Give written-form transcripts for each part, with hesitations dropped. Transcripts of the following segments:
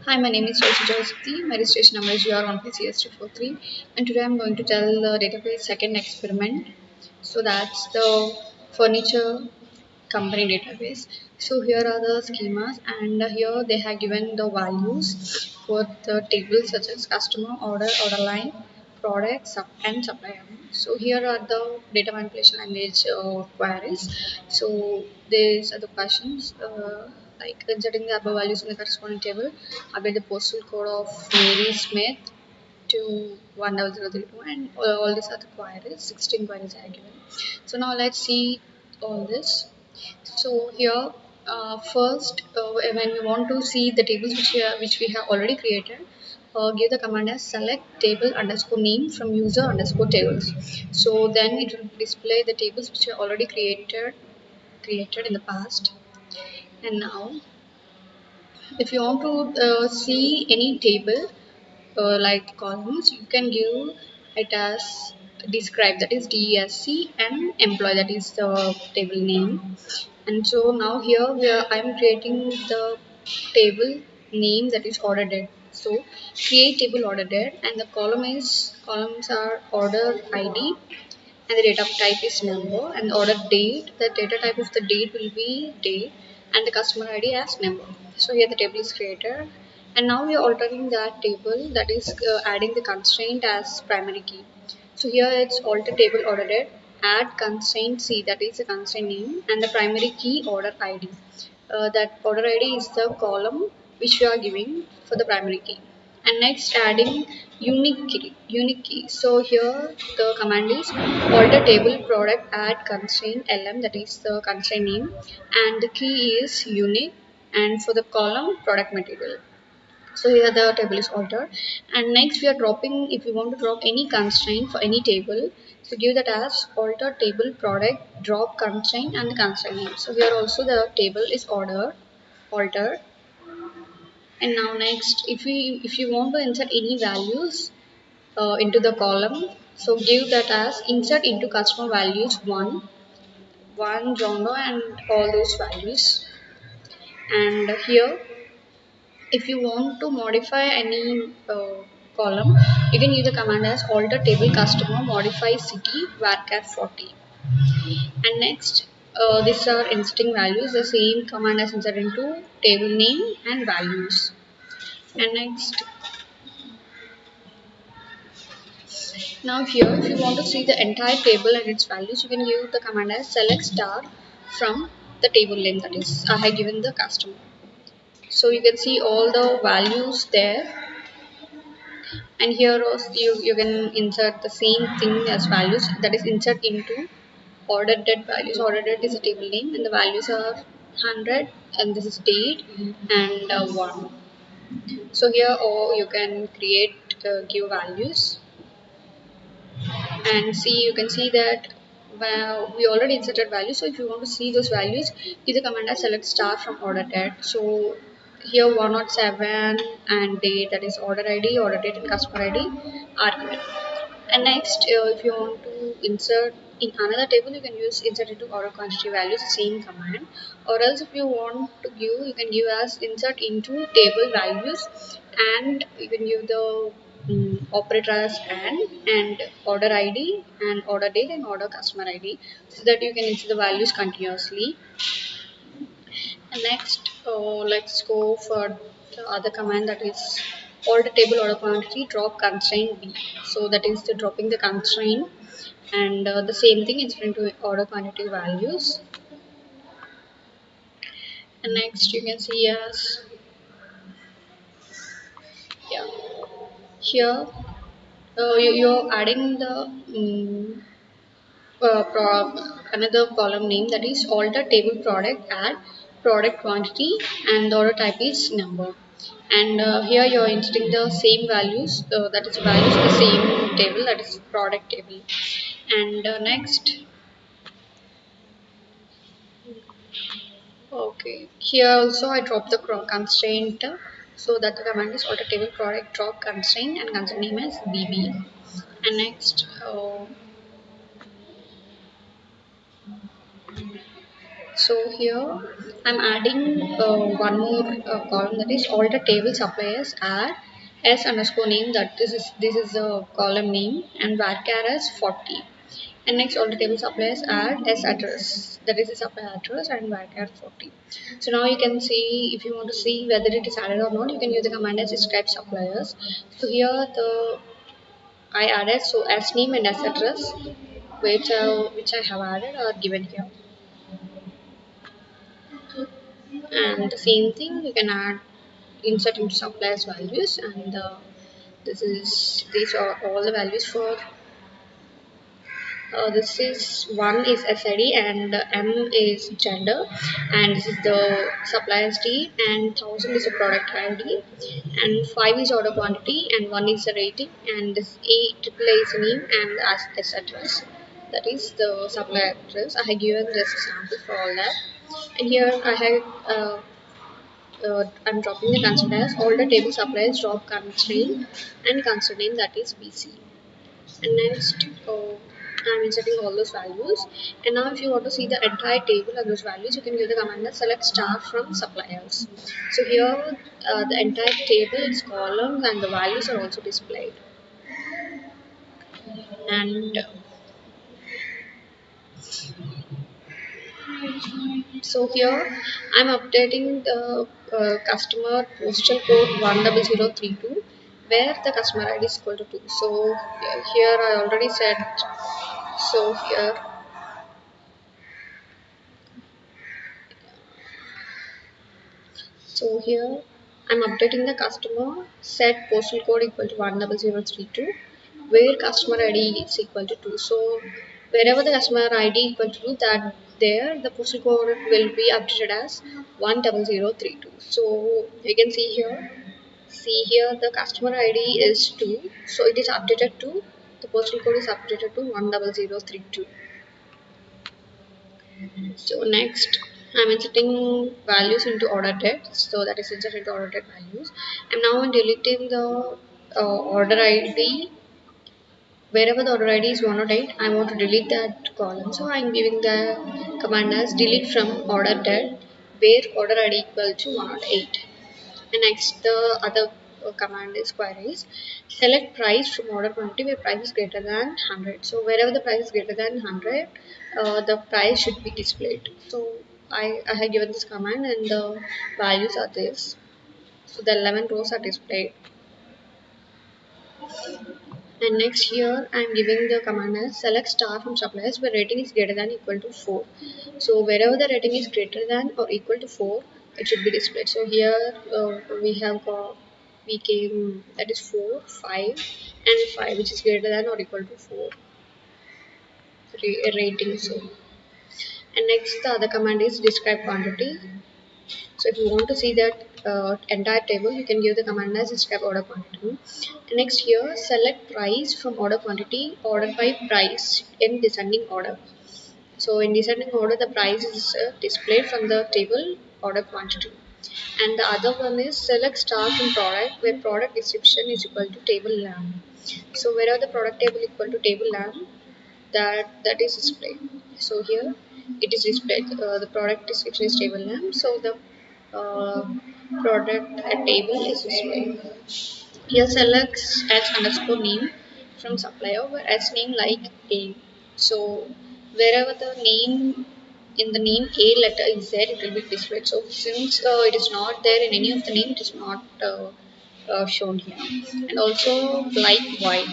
Hi, my name is Joseph. My registration number is UR1PCS243, and today I'm going to tell the database second experiment. So that's the furniture company database. So here are the schemas, and here they have given the values for the tables such as customer, order line, product, and supplier. So here are the data manipulation language queries. So these are the questions. Like inserting the above values in the corresponding table, update the postal code of Mary Smith to 10032, and all these are the queries. 16 queries are given. So now let's see all this. So here, first, when we want to see the tables which we have already created, give the command as select table underscore name from user underscore tables. So then it will display the tables which are already created in the past. And now, if you want to see any table like columns, you can give it as describe, that is DSC, and employee, that is the table name. And so now here I'm creating the table name, that is order date. So create table order date, and the columns are order ID, and the data type is number, and the order date, the data type of the date will be date, and the customer ID as number. So here the table is created, and now we are altering that table, that is adding the constraint as primary key. So here it's alter table order date, add constraint C, that is the constraint name, and the primary key order ID. That order ID is the column which we are giving for the primary key. And next, adding unique key. So here the command is alter table product add constraint lm, that is the constraint name, and the key is unique, and for the column product material. So here the table is altered. And next we are dropping, if we want to drop any constraint for any table, so give that as alter table product drop constraint and the constraint name. So here also the table is altered. And now next, if you want to insert any values into the column, so give that as insert into customer values one genre and all those values. And here, if you want to modify any column, you can use the command as alter table customer modify city varchar 40. And next, these are inserting values, the same command as insert into table name and values. And next, now here, if you want to see the entire table and its values, you can give the command as select star from the table name, that is I have given the customer. So you can see all the values there, and here also you can insert the same thing as values, that is insert into order date values. Order date is a table name, and the values are 100, and this is date, and 1. So here you can create give values, and see, you can see that we already inserted values. So if you want to see those values, use the command as select star from order date. So here 107 and date, that is order ID, order date, and customer ID are given. And next, if you want to insert in another table, you can use insert into order quantity values, same command. Or else if you want to give, you can give as insert into table values, and you can give the operator as and order ID and order date and order customer ID, so that you can insert the values continuously. And next, let's go for the other command, that is alter table order quantity drop constraint B. So that is the dropping the constraint, and the same thing is into order quantity values. And next you can see as, yeah, here you're adding the another column name, that is alter table product add product quantity, and the order type is number. And here you are inserting the same values, that is values in the same table, that is product table. And next, okay, here also I drop the constraint, so that the command is alter table product drop constraint, and constraint name is BB. And next, So here I'm adding one more column, that is all the table suppliers add s underscore name, that this is the column name, and varchar as 40. And next all the table suppliers add s address, that is the supplier address, and varchar 40. So now you can see, if you want to see whether it is added or not, you can use the command as describe suppliers. So here the I added, so s name and s address which I have added are given here. And the same thing you can add, insert into suppliers values, and these are all the values for this is one is SID, and M is gender, and this is the supplier's D, and 1000 is a product ID, and 5 is order quantity, and 1 is the rating, and this AAA is name, and S address, that is the supplier address. I have given this example for all that. And here I have I'm dropping the constraint as all the table suppliers drop constraint and constraint name, that is BC. And next I'm inserting all those values. And now if you want to see the entire table and those values, you can give the command that select star from suppliers. So here the entire table, its columns and the values are also displayed. And so here I'm updating the customer postal code 10032, where the customer ID is equal to 2. So here I already said, so here I'm updating the customer set postal code equal to 10032, where customer ID is equal to 2. So wherever the customer ID equal to 2, that there the postal code will be updated as 10032. So you can see here the customer ID is 2, so it is updated to, the postal code is updated to 10032. So next I'm inserting values into order text, so that is inserted into order text values. And now I'm deleting the order ID. Wherever the order ID is 108, I want to delete that column, so I'm giving the command as delete from order text, where order ID equal to 108. And next the other command is queries. Select price from order quantity where price is greater than 100. So wherever the price is greater than 100, the price should be displayed. So I have given this command, and the values are this. So the 11 rows are displayed. And next here I am giving the command as select star from suppliers where rating is greater than equal to 4. So wherever the rating is greater than or equal to 4, it should be displayed. So here we have got, we came, that is 4, 5 and 5, which is greater than or equal to 4 rating. So, and next the other command is describe quantity. So if you want to see that entire table, you can give the command as describe order quantity. Next here, select price from order quantity, order by price in descending order. So in descending order, the price is displayed from the table order quantity. And the other one is select star from product, where product description is equal to table lamb. So wherever the product table equal to table lamb, that is displayed. So here it is displayed, the product description is table name, so the uh, product table is displayed. Here select s underscore name from supplier, where s name like a. So wherever the name, in the name a letter is there, it will be displayed. So since it is not there in any of the name, it is not shown here. And also like y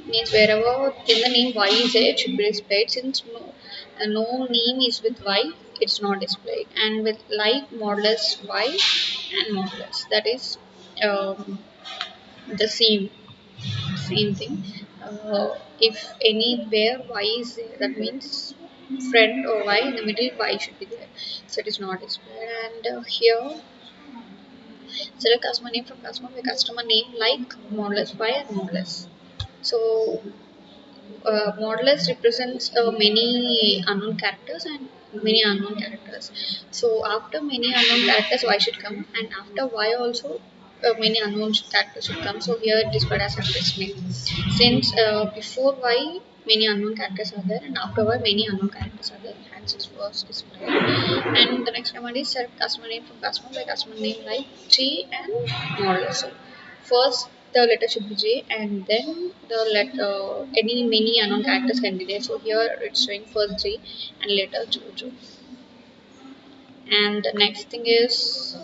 means wherever in the name y is there, it should be displayed. Since no name is with y, it's not displayed. And with like modulus y and modulus, that is the same thing. If anywhere y is there, that means friend or y in the middle, y should be there, so it is not displayed. And here select customer name from customer, where customer name like modulus y and modulus. So modulus represents many unknown characters and many unknown characters. So after many unknown characters, y should come, and after y also many unknown characters should come. So here it is displayed as address name. Since before y many unknown characters are there and after y many unknown characters are there, hence it was displayed. And the next command is select customer name from customer by customer name like J and model. So first the letter should be J and then the letter any many unknown characters can be there. So here it's showing first J and later Jojo. And the next thing is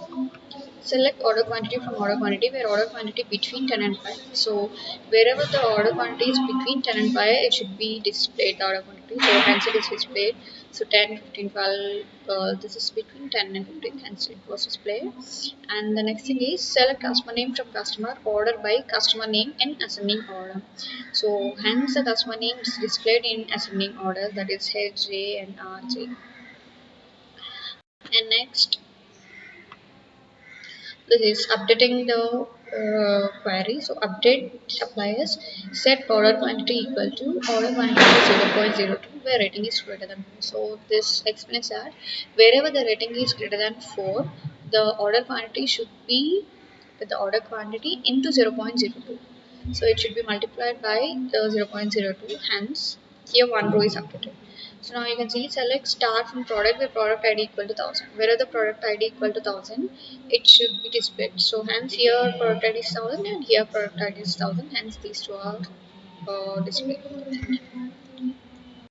select order quantity from order quantity where order quantity between 10 and 5. So wherever the order quantity is between 10 and 5, it should be displayed the order quantity. So hence it is displayed. So 10, 15, 12, this is between 10 and 15, hence it was displayed. And the next thing is select customer name from customer order by customer name in ascending order. So hence the customer name is displayed in ascending order, that is H, J and R, J. And next, this is updating the query. So update suppliers set order quantity equal to order quantity 0.02 where rating is greater than 4. So this explains that wherever the rating is greater than 4, the order quantity should be with the order quantity into 0.02. So it should be multiplied by the 0.02. Hence here one row is updated. So now you can see select start from product where product ID equal to 1000. Wherever the product ID equal to 1000, it should be displayed. So hence here product ID is 1000 and here product ID is 1000. Hence these two are displayed.